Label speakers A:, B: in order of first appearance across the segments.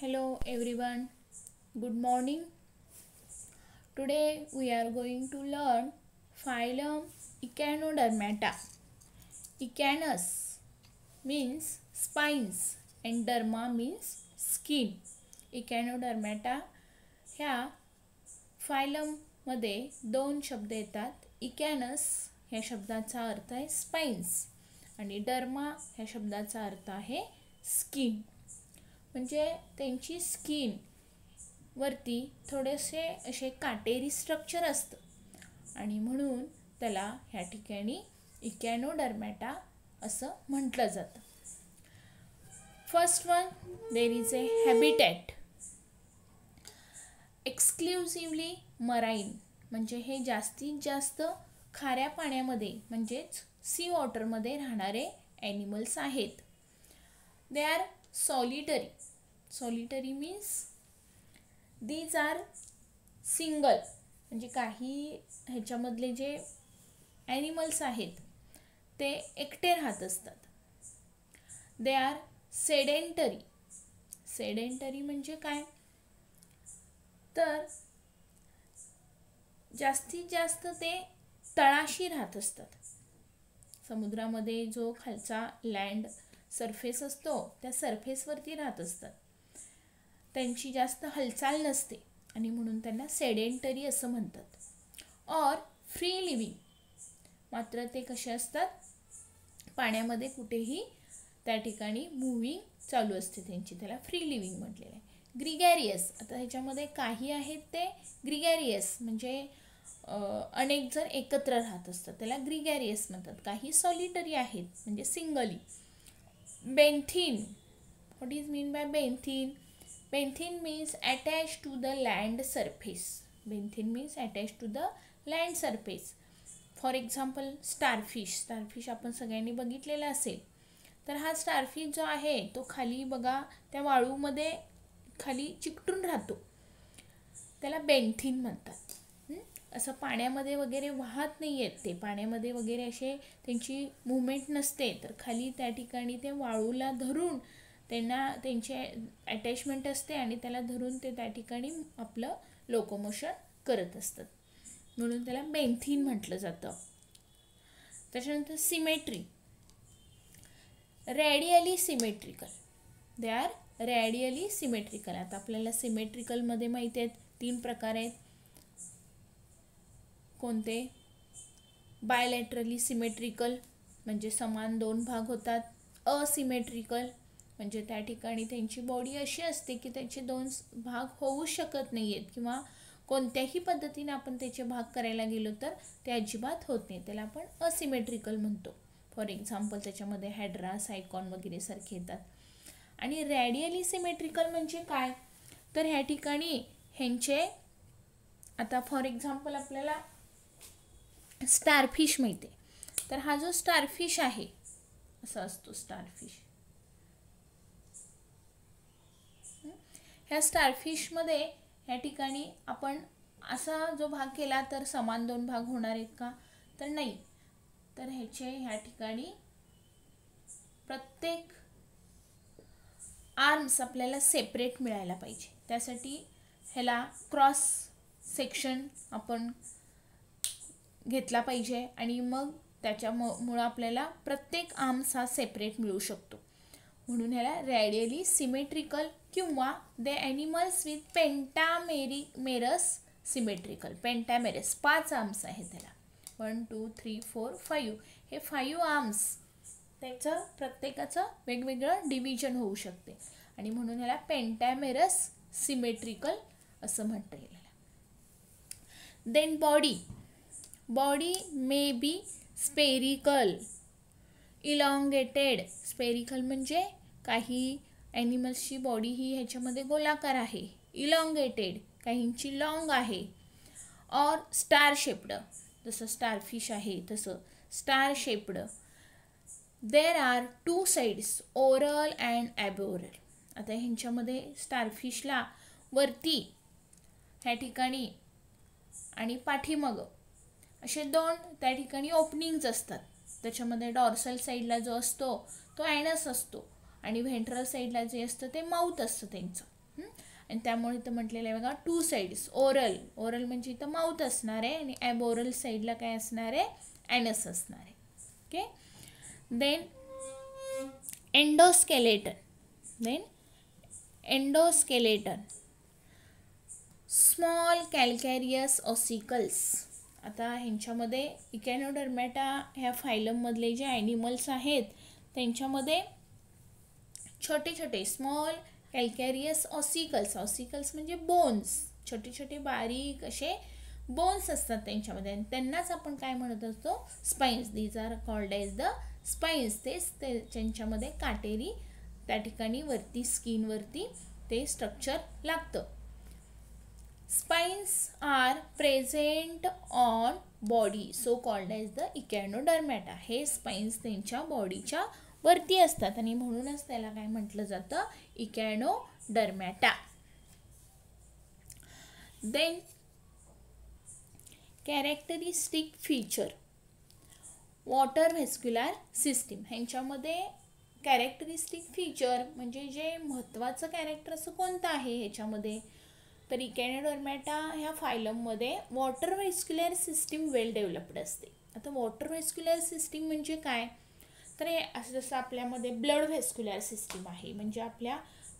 A: Hello everyone, good morning. Today we are going to learn phylum Echinodermata. Echinus means spines and derma means skin. Echinodermata ह्या phylum मध्ये दोन शब्द येतात. इकॅनस ह्या शब्दाचा अर्थ आहे स्पाइन्स आणि डर्मा ह्या शब्दाचा अर्थ आहे स्किन. म्हणजे त्यांची स्किन वरती थोडेसे असे काटेरी स्ट्रक्चर असतं आणि म्हणून त्याला ह्या ठिकाणी इकॅनोडर्मॅटा असं म्हटलं जातं. First one, there is A habitat. Exclusively marine म्हणजे हे जास्तीत जास्त खाऱ्या पाण्यामध्ये म्हणजेच सी वॉटरमध्ये राहणारे ॲनिमल्स आहेत. They are solitary. Solitary means these are single, म्हणजे काही ह्याच्यामधले जे ॲनिमल्स आहेत ते एकटे राहत असतात. They are sedentary. सेडेंटरी म्हणजे काय, तर जास्तीत जास्त ते तळाशी राहत असतात. समुद्रामध्ये जो खालचा लँड सरफेस असतो त्या सरफेसवरती राहत असतात. त्यांची जास्त हालचाल नसते आणि म्हणून त्यांना सेडेंटरी असं म्हणतात. और फ्री लिव्हिंग, मात्र ते कसे असतात, पाण्यामध्ये कुठेही त्या ठिकाणी मूव्हिंग चालू असते त्यांची, त्याला फ्री लिव्हिंग म्हटलेलं आहे. ग्रिगॅरियस, आता ह्याच्यामध्ये काही आहेत ते ग्रिगॅरियस म्हणजे अनेक जण एकत्र राहत असतात, त्याला ग्रिगॅरियस म्हणतात. काही सॉलिटरी आहेत म्हणजे singly. Benthic, what is mean by benthic? Benthic means attached to the land surface. Benthin means attached to the land surface. For example starfish. Starfish आपण सगळ्यांनी बघितलेला असेल. तर हा स्टारफिश जो आहे तो खाली बघा त्या वाळूमध्ये खाली चिकटून राहतो, त्याला बेंथिन म्हणतात. असं पाण्यामध्ये वगैरे वाहत नाही आहेत ते, पाण्यामध्ये वगैरे असे त्यांची मुवमेंट नसते, तर खाली त्या ठिकाणी ते वाळूला धरून त्यांना त्यांचे अटॅचमेंट असते आणि त्याला धरून ते त्या ठिकाणी आपलं लोकोमोशन करत असतात, म्हणून त्याला बेंथिन म्हटलं जातं. त्याच्यानंतर symmetry. Radially symmetrical. They are radially symmetrical. आता आपल्याला सिमेट्रिकलमध्ये माहिती आहेत 3 प्रकार आहेत. कोणते? बायलॅटरली सिमेट्रिकल म्हणजे समान 2 भाग होतात. असिमेट्रिकल म्हणजे त्या ठिकाणी त्यांची बॉडी अशी असते की त्याचे 2 भाग होऊ शकत नाही आहेत किंवा कोणत्याही पद्धतीने आपण त्याचे भाग करायला गेलो तर ते अजिबात होत नाही, त्याला आपण असिमेट्रिकल म्हणतो. फॉर एक्झाम्पल त्याच्यामध्ये हायड्रा, सायकॉन वगैरे सारखे येतात. आणि रॅडियली सिमेट्रिकल म्हणजे काय, तर ह्या ठिकाणी ह्यांचे आता फॉर एक्झाम्पल आपल्याला स्टारफिश माहिती आहे, तर हा जो स्टारफिश आहे असा असतो स्टारफिश. ह्या स्टारफिशमध्ये ह्या ठिकाणी आपण असा जो भाग केला तर समान 2 भाग होणार आहेत का, तर नाही. तर ह्याचे ह्या ठिकाणी प्रत्येक आर्म्स आपल्याला सेपरेट मिळायला पाहिजे, त्यासाठी ह्याला क्रॉस सेक्शन आपण घेतला पाहिजे आणि मग त्याच्यामुळं आपल्याला प्रत्येक आर्म्स हा सेपरेट मिळू शकतो. म्हणून ह्याला रॅडियली सिमेट्रिकल किंवा the animals with pentamerous symmetrical. Pentamerous 5 arms आहेत त्याला, 1 2 3 4 5. हे 5 आर्म्स त्याचं प्रत्येकाचं वेगवेगळं डिव्हिजन होऊ शकते आणि म्हणून ह्याला पेंटामेरस सिमेट्रिकल असं म्हणता येईल. Then body. Body may be spherical, elongated. Spherical म्हणजे काही ॲनिमल्सची बॉडी ही ह्याच्यामध्ये गोलाकार आहे, इलॉंगेटेड काहींची लॉंग आहे. और स्टार शेप्ड, जसं स्टारफिश आहे तसं star shaped. There are 2 sides, oral and aboral. आता ह्यांच्यामध्ये स्टारफिशला वरती ह्या ठिकाणी आणि पाठीमागं असे 2 त्या ठिकाणी ओपनिंग्ज असतात. त्याच्यामध्ये डॉर्सल साईडला जो असतो तो ॲनस असतो आणि व्हेंट्रल साईडला जे असतं ते माउथ असतं त्यांचं. आणि त्यामुळे इथं म्हटलेलं आहे बघा 2 साईड्स. ओरल, ओरल म्हणजे इथं माउथ असणार आहे आणि ॲबओरल साईडला काय असणार आहे, ॲनस असणार आहे. Okay. Then endoskeleton. Then endoskeleton, small calcareous ossicles. आता ह्यांच्यामध्ये इकॅनोडर्मॅटा ह्या फायलममधले जे ॲनिमल्स आहेत त्यांच्यामध्ये छोटे छोटे स्मॉल कॅल्कॅरियस ऑसिकल्स, ऑसिकल्स म्हणजे बोन्स, छोटे छोटे बारीक असे बोन्स असतात त्यांच्यामध्ये आणि त्यांनाच आपण काय म्हणत असतो, spines. These are called as the spines. तेच त्यांच्यामध्ये काटेरी त्या ठिकाणी वरती स्किनवरती ते स्ट्रक्चर लागतं. Spines are present on body, so called as the Echinodermata. हे स्पाईन्स त्यांच्या बॉडीच्या वरती असतात आणि म्हणूनच त्याला काय म्हटलं जातं, Echinodermata. Then characteristic feature, water vascular system. ह्यांच्यामध्ये कॅरेक्टरिस्टिक फीचर म्हणजे जे महत्त्वाचं कॅरेक्टर असं कोणतं आहे ह्याच्यामध्ये, तर इकॅनोडर्मॅटा ह्या फायलममध्ये वॉटर व्हेस्क्युलर सिस्टीम वेल डेव्हलप्ड असते. आता वॉटर व्हेस्क्युलर सिस्टीम म्हणजे काय, तर हे असं जसं आपल्यामध्ये ब्लड व्हेस्क्युलर सिस्टीम आहे, म्हणजे आपल्या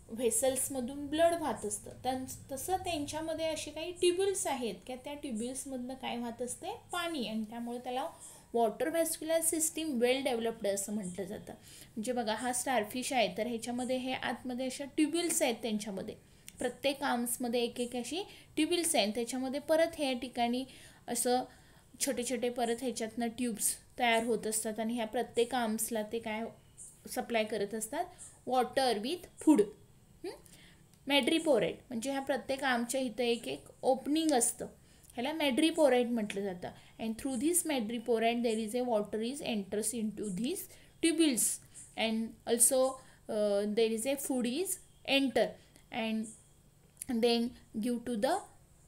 A: व्हेसल्समधून ब्लड वाहत असतं, तसं त्यांच्यामध्ये असे काही ट्युब्युल्स आहेत की त्या ट्युब्युल्समधनं काय वाहत असते, पाणी, आणि त्यामुळे त्याला वॉटर व्हेस्क्युलर सिस्टीम वेल डेव्हलप्ड असं म्हटलं जातं. म्हणजे बघा हा स्टारफिश आहे, तर ह्याच्यामध्ये हे आतमध्ये अशा ट्युब्युल्स आहेत, त्यांच्यामध्ये प्रत्येक आर्म्समध्ये एक एक अशी ट्युब्युल्स आहेत, त्याच्यामध्ये परत ह्या ठिकाणी असं छोटे छोटे परत ह्याच्यातनं ट्यूब्स तयार होत असतात आणि ह्या प्रत्येक आर्म्सला ते काय सप्लाय करत असतात, वॉटर विथ फूड. मॅड्रिपोरेट म्हणजे ह्या प्रत्येक आर्मच्या इथं एक एक ओपनिंग असतं, ह्याला मॅड्रिपोरेट म्हटलं जातं. And through this madreporite there is a water is enters in to this tubules and also there is a food is enter and then give to the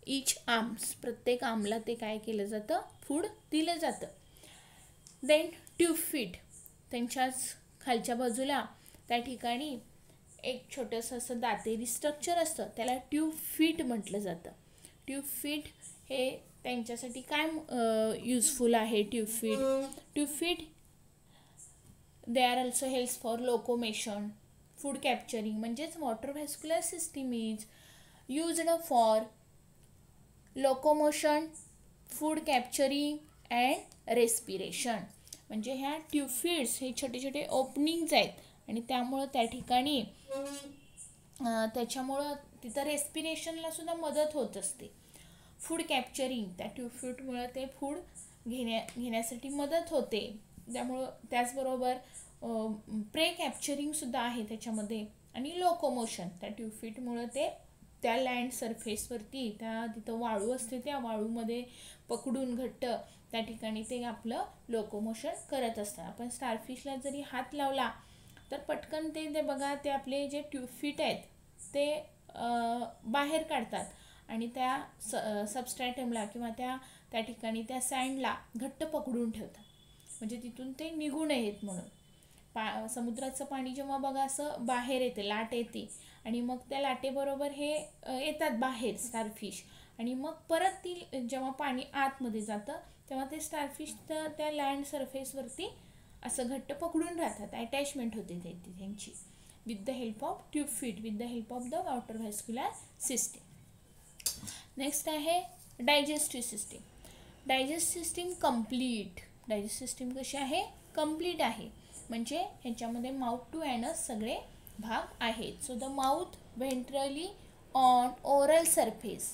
A: each arms. प्रत्येक आर्मला ते काय केलं जातं, फूड दिलं जातं. देन ट्यूब फीट, त्यांच्याच खालच्या बाजूला त्या ठिकाणी एक छोटंसं असं दातेरी स्ट्रक्चर असतं, त्याला ट्यूब फीट म्हटलं जातं. ट्यूब फीट हे त्यांच्यासाठी काय युजफुल आहे, tube feet they are also helps for locomotion, food capturing. म्हणजेच water vascular system is used for locomotion, food capturing and respiration. म्हणजे ह्या ट्यूब फीड्स हे छोटे छोटे ओपनिंग्ज आहेत आणि त्यामुळं त्या ठिकाणी त्याच्यामुळं तिथं रेस्पिरेशनला सुद्धा मदत होत असते. फूड कॅप्चरिंग, त्या ट्यूब फीटमुळं ते फूड घेण्यासाठी मदत होते. त्यामुळं त्याचबरोबर प्रे कॅप्चरिंगसुद्धा आहे त्याच्यामध्ये आणि लोकोमोशन, त्या ट्यूब फीटमुळं ते त्या लँड सरफेसवरती त्या तिथं वाळू असते, त्या वाळूमध्ये पकडून घट्ट त्या ठिकाणी ते आपलं लोकोमोशन करत असतात. आपण स्टारफिशला जरी हात लावला तर पटकन ते बघा ते आपले जे ट्यूब फीट आहेत ते बाहेर काढतात आणि त्या सबस्ट्रॅटमला किंवा त्या ठिकाणी त्या सँडला घट्ट पकडून ठेवतात, म्हणजे तिथून ते निघू नयेत म्हणून. समुद्राचं पाणी जेव्हा बघा असं बाहेर येते, लाट येते आणि मग त्या लाटेबरोबर हे येतात बाहेर स्टारफिश आणि मग परत ती जेव्हा पाणी आतमध्ये जातं तेव्हा ते स्टारफिश त्या लँड सरफेसवरती असं घट्ट पकडून राहतात, अटॅचमेंट होते त्यांची with the help of tube feet, with the help of the water vascular system. Next आहे digestive system. Digestive system complete. Digestive system कशी आहे, कम्प्लीट आहे, म्हणजे ह्याच्यामध्ये माउथ टू ॲनस सगळे भाग आहेत. So the mouth ventrally on oral surface,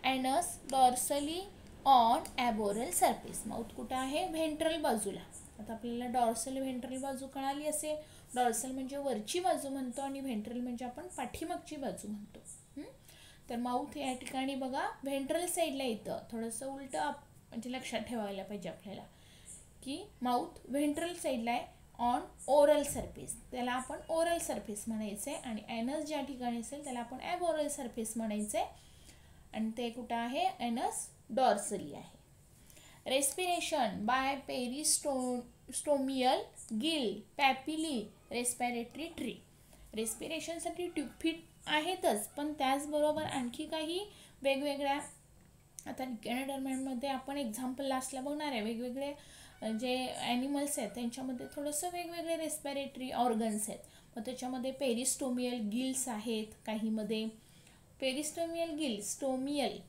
A: anus dorsally on aboral surface. Mouth कुठं आहे, व्हेंट्रल बाजूला. आता आपल्याला डॉर्सल व्हेंट्रल बाजू कळाली असेल. डॉर्सल म्हणजे वरची बाजू म्हणतो आणि व्हेंट्रल म्हणजे आपण पाठीमागची बाजू म्हणतो. तर माउथ या ठिकाणी बघा व्हेंट्रल साईडला येतं, थोडंसं उलटं म्हणजे लक्षात ठेवायला पाहिजे आपल्याला की माउथ व्हेंट्रल साईडला आहे ऑन ओरल सरफेस, त्याला आपण ओरल सरफेस म्हणायचं आहे. आणि ॲनस ज्या ठिकाणी असेल त्याला आपण ॲबोरल सरफेस म्हणायचं आहे आणि ते कुठं आहे, ॲनस डॉर्सली आहे. Respiration by peristomial gill papillae respiratory tree. रेस्पिरेशनसाठी ट्यूब फीट आहेतच, पण त्याचबरोबर आणखी काही वेगवेगळ्या, आता इकेनोडर्मामध्ये आपण एक्झाम्पल लास्टला बघणार आहे, वेगवेगळे जे ॲनिमल्स आहेत त्यांच्यामध्ये थोडंसं वेगवेगळे रेस्पिरेटरी ऑर्गन्स आहेत. मग त्याच्यामध्ये पेरिस्टोमियल गिल्स आहेत काहीमध्ये.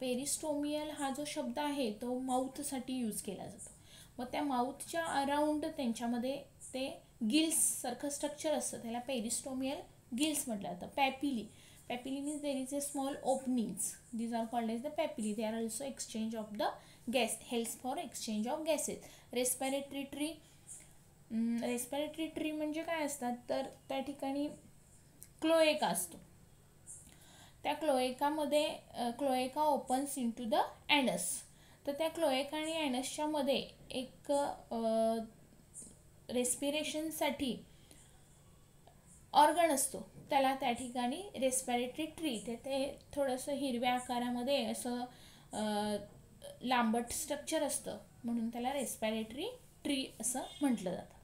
A: पेरिस्टोमियल हा जो शब्द आहे तो माउथसाठी यूज केला जातो. मग त्या माउथच्या अराउंड त्यांच्यामध्ये ते गिल्स सारखं स्ट्रक्चर असतं, त्याला पेरिस्टोमियल गिल्स म्हटलं जातं. Papilli means there is a small openings. These are called as the papilli. They are also exchange of the gas, helps for exchange of gases. Respiratory tree म्हणजे काय असतात, तर त्या ठिकाणी क्लोएका असतो. त्या cloaca opens into the anus. तर त्या क्लोएका आणि ॲनसच्या मध्ये एक रेस्पिरेशनसाठी ऑर्गन असतो, त्याला त्या ठिकाणी रेस्पिरेटरी ट्री. ते थोडंसं हिरव्या आकारामध्ये असं लांबट स्ट्रक्चर असतं, म्हणून त्याला रेस्पिरेटरी ट्री असं म्हटलं जातं.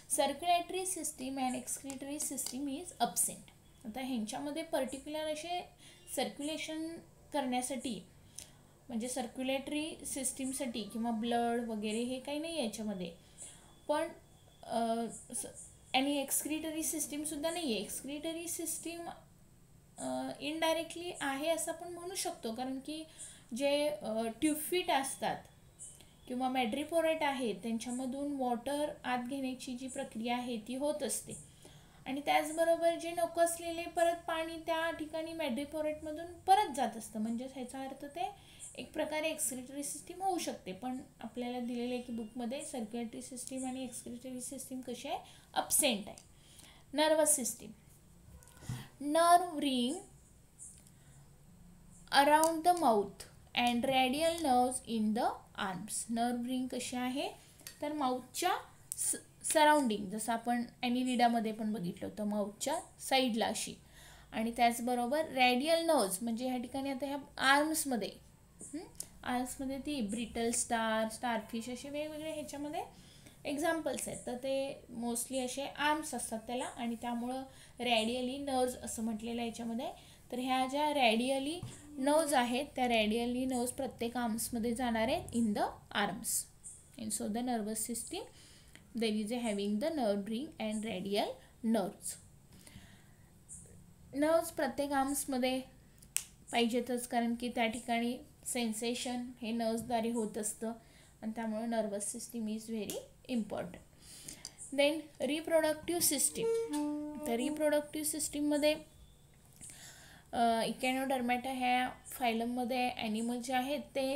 A: Circulatory system and excretory system is absent. आता ह्यांच्यामध्ये पर्टिक्युलर असे सर्क्युलेशन करण्यासाठी, म्हणजे सर्क्युलेटरी सिस्टीमसाठी किंवा ब्लड वगैरे हे काही नाही याच्यामध्ये, पण आणि एक्सक्रिटरी सिस्टीमसुद्धा नाही आहे. एक्सक्रिटरी सिस्टीम इनडायरेक्टली आहे असं आपण म्हणू शकतो, कारण की जे ट्यूबफिट असतात किंवा मॅड्रिपोरेट आहेत त्यांच्यामधून वॉटर आत घेण्याची जी प्रक्रिया आहे ती होत असते. आणि त्याचबरोबर जे नको असलेले परत पाणी त्या ठिकाणी मॅड्रिपोरेटमधून परत जात असतं. म्हणजे ह्याचा अर्थ ते एक प्रकारे एक्सक्रिटरी सिस्टीम होऊ शकते. पण आपल्याला दिलेलं आहे की बुकमध्ये सर्क्युलेटरी सिस्टीम आणि एक्सक्रिटरी सिस्टीम कशी आहे, अब्सेंट आहे. Nervous system, nerve ring around the mouth and radial nerves in the arms. Nerve ring कशी आहे, तर माउथच्या सराउंडिंग, जसं आपण ॲनिलिडामध्ये पण बघितलं होतं, माउथच्या साईडला अशी. आणि त्याचबरोबर रेडियल नर्व्स म्हणजे ह्या ठिकाणी आता ह्या आर्म्समध्ये ती ब्रिटल स्टारफिश असे वेगवेगळे ह्याच्यामध्ये एक्झाम्पल्स आहेत. तर ते मोस्टली असे आर्म्स असतात त्याला, आणि त्यामुळं रॅडियली नर्व्स असं म्हटलेलं आहे याच्यामध्ये. तर ह्या ज्या रॅडियली नर्व्स आहेत त्या रॅडियली नर्व्स प्रत्येक आर्म्समध्ये जाणार आहेत in the arms. And so the nervous system there is having the nerve ring and radial nerves. Nerves प्रत्येक आर्म्समध्ये पाहिजेतच, कारण की त्या ठिकाणी सेन्सेशन हे नर्व्सद्वारे होत असतं, आणि त्यामुळे nervous system is very important. Then reproductive system. तर रिप्रोडक्टिव्ह सिस्टीममध्ये इकॅनोडर्मॅटा ह्या फायलममध्ये ॲनिमल जे आहेत ते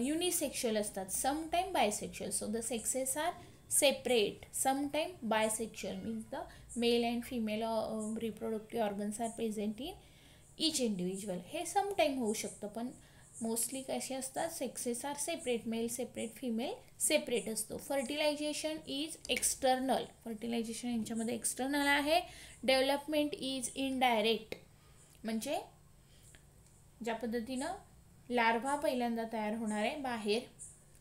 A: युनिसेक्शुअल असतात, sometime bisexual. So the sexes are separate, sometime bisexual means the male and female reproductive organs are present in each individual. हे sometime होऊ शकतं, पण मोस्टली कसे असतात, sexes are separate, male separate, female separate असतो. Fertilisation is external. Fertilisation यांच्यामध्ये external आहे. Development is indirect, म्हणजे ज्या पद्धतीनं लार्वा पहिल्यांदा तयार होणार आहे बाहेर,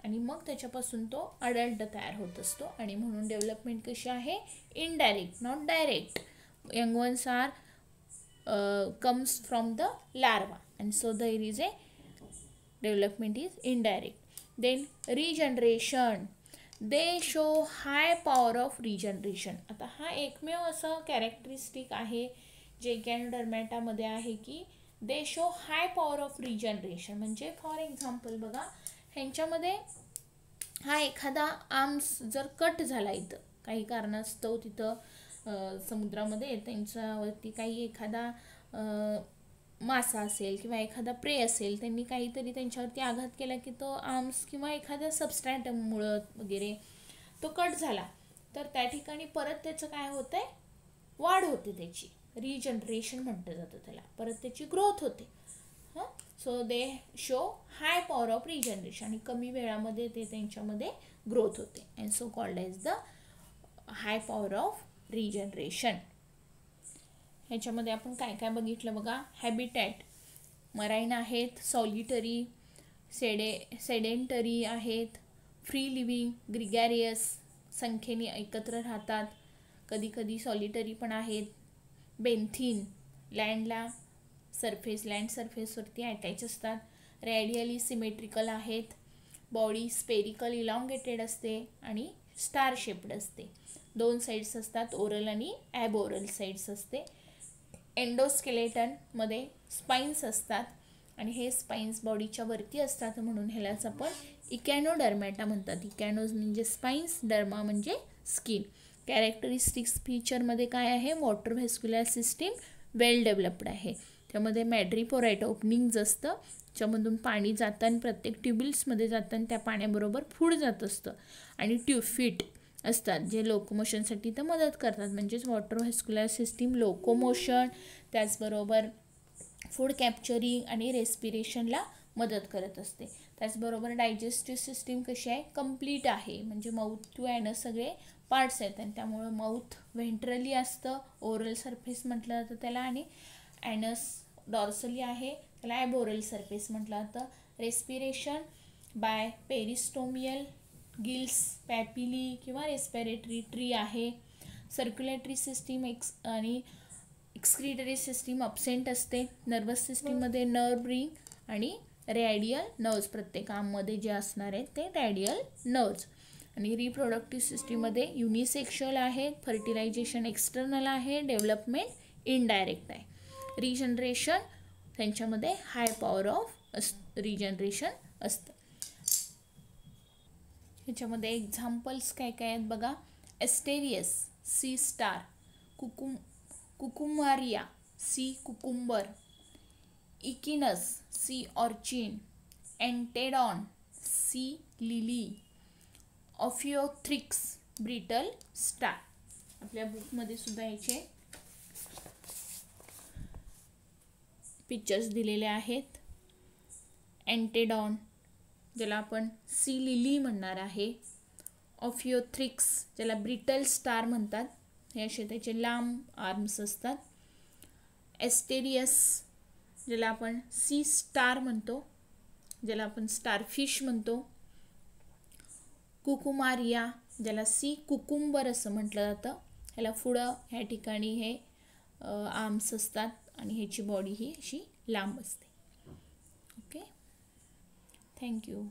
A: आणि मग त्याच्यापासून तो अडल्ट तयार होत असतो, आणि म्हणून डेव्हलपमेंट कशी आहे, indirect, not direct. Young ones are comes from the larva, and so there is a development is indirect. Then regeneration, they show high power of regeneration. आता हा एकमेव असं कॅरेक्टरिस्टिक आहे जे इकॅनोडर्मॅटामध्ये आहे की दे show high power of regeneration. म्हणजे for example बघा, ह्यांच्यामध्ये हा एखादा आर्म्स जर कट झाला इथं काही कारणास्तव, तिथं समुद्रामध्ये त्यांच्यावरती काही एखादा मासा असेल किंवा एखादा प्रे असेल, त्यांनी काहीतरी त्यांच्यावरती आघात केला की तो आर्म्स किंवा एखाद्या सबस्ट्रॅटममुळं वगैरे तो कट झाला, तर त्या ठिकाणी परत त्याचं काय होतं आहे, वाढ होते, त्याची रिजनरेशन म्हटलं जातं त्याला, परत त्याची ग्रोथ होते. So they show high power of regeneration, आणि कमी वेळामध्ये ते त्यांच्यामध्ये ग्रोथ होते, and so called as the high power of regeneration. ह्याच्यामध्ये आपण काय काय बघितलं बघा. हॅबिटॅट, मराईन आहेत, सॉलिटरी, सेडेंटरी आहेत, फ्री लिव्हिंग, ग्रिगॅरियस, संख्येने एकत्र राहतात, कधी कधी सॉलिटरी पण आहेत, बेन्थिन, लँड सरफेसवरती अटॅच असतात. रेडियली सिमेट्रिकल आहेत. बॉडी स्पेरिकल इलॉंगेटेड असते आणि स्टार शेप्ड असते. 2 साईड्स असतात, ओरल आणि ॲबओरल साईड्स असते. एंडोस्केलेटनमध्ये स्पाईन्स असतात आणि हे स्पाईन्स बॉडीच्या वरती असतात, म्हणून ह्यालाच आपण इकॅनोडर्मॅटा म्हणतात. इकॅनोज म्हणजे स्पाईन्स, डर्मा म्हणजे स्किन. कॅरेक्टरिस्टिक्स फीचरमध्ये काय आहे, वॉटर व्हेस्क्युलर सिस्टीम वेल डेव्हलप्ड आहे. त्यामध्ये मॅड्रिपोराइट ओपनिंग्ज असतं, त्याच्यामधून पाणी जातं आणि प्रत्येक ट्युबिल्समध्ये जातं आणि त्या पाण्याबरोबर फूड जात असतं. आणि ट्यूफिट असतात जे लोकोमोशनसाठी तर मदत करतात. म्हणजेच वॉटर व्हेस्क्युलर सिस्टीम लोकोमोशन, त्याचबरोबर फूड कॅप्चरिंग आणि रेस्पिरेशनला मदत करत असते. त्याचबरोबर डायजेस्टिव्ह सिस्टीम कशी आहे, कंप्लीट आहे. म्हणजे माउथ टू ॲनस सगळे पार्ट्स आहेत आणि त्यामुळं माउथ व्हेंट्रली असतं, ओरल सरफेस म्हटलं जातं त्याला, आणि ॲनस डॉर्सली आहे, त्याला ॲबओरल सरफेस म्हटलं जातं. रेस्पिरेशन बाय पेरिस्टोमियल गिल्स, पॅपिली किंवा रेस्पिरेटरी ट्री आहे. सर्क्युलेटरी सिस्टीम आणि एक्सक्रिटरी सिस्टीम अब्सेंट असते. नर्वस सिस्टीममध्ये नर्व रिंग आणि रॅडियल नर्व्स, प्रत्येक आममध्ये जे असणार आहेत ते रॅडियल नर्व्स. आणि रिप्रोडक्टिव्ह सिस्टीममध्ये युनिसेक्शुअल आहे, फर्टिलायझेशन एक्सटर्नल आहे, डेव्हलपमेंट इनडायरेक्ट आहे. रिजनरेशन त्यांच्यामध्ये हाय पॉवर ऑफ रिजनरेशन असतं. ह्याच्यामध्ये एक्झाम्पल्स काय काय आहेत बघा. Asterias, sea star. Cucumaria, sea cucumber. Echinus, sea urchin. Antedon, sea lily. Ophiothrix, brittle star. आपल्या बुकमध्ये सुद्धा याचे पिक्चर्स दिलेले आहेत. एंटेडॉन ज्याला आपण सी लिली म्हणणार आहे. ऑफिओथ्रिक्स ज्याला ब्रिटल स्टार म्हणतात, हे असे त्याचे लांब आर्म्स असतात. एस्टेरियस ज्याला आपण सी स्टार म्हणतो, ज्याला आपण स्टारफिश म्हणतो. कुकुमारिया ज्याला सी कुकुंबर असं म्हटलं जातं, ह्याला पुढं ह्या ठिकाणी हे आर्म्स असतात आणि ह्याची बॉडी ही अशी लांब असते. Okay, thank you.